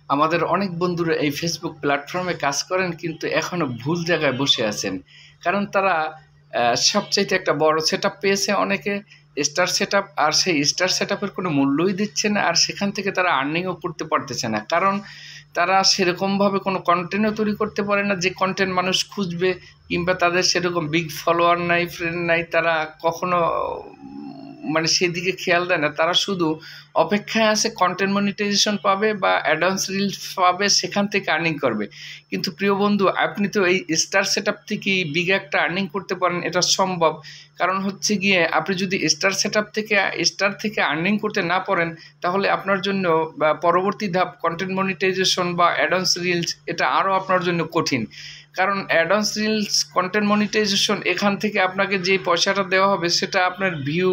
আমাদের অনেক বন্ধুরা এই ফেসবুক প্ল্যাটফর্মে কাজ করেন কিন্তু এখনো ভুল জায়গায় বসে আছেন। কারণ তারা সবচাইতে একটা বড় সেটআপ পেয়েছে অনেকে, স্টার সেটআপ, আর সেই স্টার সেটআপের কোনো মূল্যই দিচ্ছে না, আর সেখান থেকে তারা আর্নিংও করতে পারতেছে না। কারণ তারা সেরকমভাবে কোনো কন্টেন্টও তৈরি করতে পারে না যে কন্টেন্ট মানুষ খুঁজবে, কিংবা তাদের সেরকম বিগ ফলোয়ার নাই, ফ্রেন্ড নাই, তারা কখনো মানে সেদিকে খেয়াল দেয় না। তারা শুধু অপেক্ষায় আছে কন্টেন্ট মনিটাইজেশন পাবে বা অ্যাডভান্স রিলস পাবে, সেখান থেকে আর্নিং করবে। কিন্তু প্রিয় বন্ধু, আপনি তো এই স্টার সেটআপ থেকেই বিগ একটা আর্নিং করতে পারেন, এটা সম্ভব। কারণ হচ্ছে গিয়ে আপনি যদি স্টার সেটআপ থেকে আর্নিং করতে না পারেন, তাহলে আপনার জন্য পরবর্তী ধাপ কন্টেন্ট মনিটাইজেশন বা অ্যাডভান্স রিলস, এটা আরও আপনার জন্য কঠিন। কারণ অ্যাডভান্স রিলস, কন্টেন্ট মনিটাইজেশন, এখান থেকে আপনাকে যে পয়সাটা দেওয়া হবে সেটা আপনার ভিউ,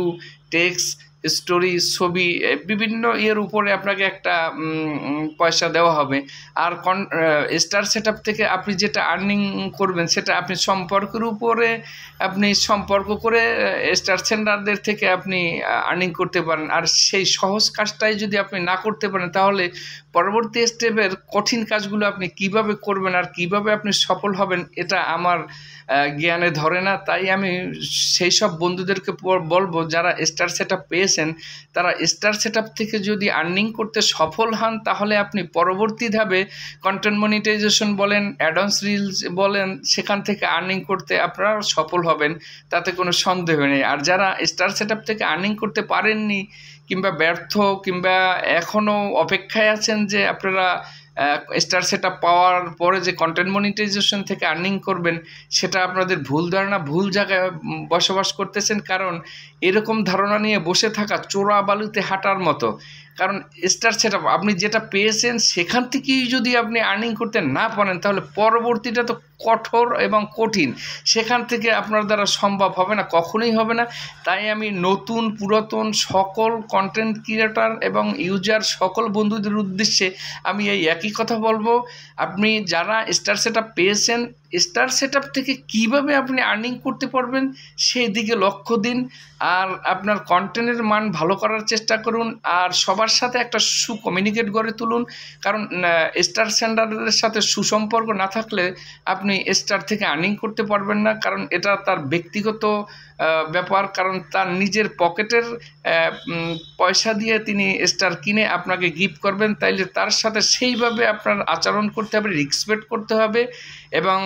টেক্সট, স্টোরি, ছবি, বিভিন্ন ইয়ের উপরে আপনাকে একটা পয়সা দেওয়া হবে। আর স্টার সেটআপ থেকে আপনি যেটা আর্নিং করবেন সেটা আপনি সম্পর্কের উপরে আপনি সম্পর্ক করে স্টার সেন্ডারদের থেকে আপনি আর্নিং করতে পারেন। আর সেই সহজ কাজটাই যদি আপনি না করতে পারেন, তাহলে পরবর্তী স্টেপের কঠিন কাজগুলো আপনি কিভাবে করবেন আর কিভাবে আপনি সফল হবেন, এটা আমার জ্ঞানে ধরে না। তাই আমি সেই সব বন্ধুদেরকে বলবো যারা স্টার সেটআপ পেয়েছেন, তারা স্টার সেটআপ থেকে যদি আর্নিং করতে সফল হন, তাহলে আপনি পরবর্তী ধাপে কন্টেন্ট মনিটাইজেশন বলেন, অ্যাডভান্স রিলস বলেন, সেখান থেকে আর্নিং করতে আপনারা সফল হবেন, তাতে কোনো সন্দেহ নেই। আর যারা স্টার সেটআপ থেকে আর্নিং করতে পারেননি, কিংবা ব্যর্থ, কিংবা এখনও অপেক্ষায় আছেন যে আপনারা স্টার সেটআপ পাওয়ার পরে যে কন্টেন্ট মনিটাইজেশন থেকে আর্নিং করবেন, সেটা আপনাদের ভুল ধারণা, ভুল জায়গায় বসবাস করতেছেন। কারণ এরকম ধারণা নিয়ে বসে থাকা চোরা বালুতে হাঁটার মতো। কারণ স্টার সেটআপ আপনি যেটা পেয়েছেন সেখান থেকেই যদি আপনি আর্নিং করতে না পারেন, তাহলে পরবর্তীটা তো কঠোর এবং কঠিন, সেখান থেকে আপনার দ্বারা সম্ভব হবে না, কখনোই হবে না। তাই আমি নতুন পুরাতন সকল কন্টেন্ট ক্রিয়েটর এবং ইউজার সকল বন্ধুদের উদ্দেশ্যে আমি এই একই কথা বলবো, আপনি যারা স্টার সেটআপ পেয়েছেন, স্টার সেটআপ থেকে কিভাবে আপনি আর্নিং করতে পারবেন সেই দিকে লক্ষ্য দিন। আর আপনার কন্টেন্টের মান ভালো করার চেষ্টা করুন, আর সবার সাথে একটা কমিউনিকেট গড়ে তুলুন। কারণ স্টার সেন্ডারদের সাথে সুসম্পর্ক না থাকলে আপনি স্টার থেকে আর্নিং করতে পারবেন না। কারণ এটা তার ব্যক্তিগত ব্যাপার, কারণ তার নিজের পকেটের পয়সা দিয়ে তিনি স্টার কিনে আপনাকে গিফট করবেন। তাইলে তার সাথে সেইভাবে আপনার আচরণ করতে হবে, রেসপেক্ট করতে হবে এবং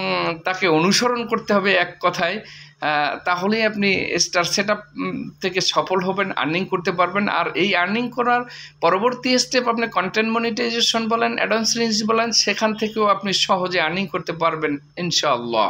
তাকে অনুসরণ করতে হবে, এক কথায়। তাহলেই আপনি স্টার সেটআপ থেকে সফল হবেন, আর্নিং করতে পারবেন। আর এই আর্নিং করার পরবর্তী স্টেপ আপনি কন্টেন্ট মনিটাইজেশন বলেন, অ্যাডভান্স রিলস বলেন, সেখান থেকেও আপনি সহজে আর্নিং করতে পারবেন ইনশাআল্লাহ।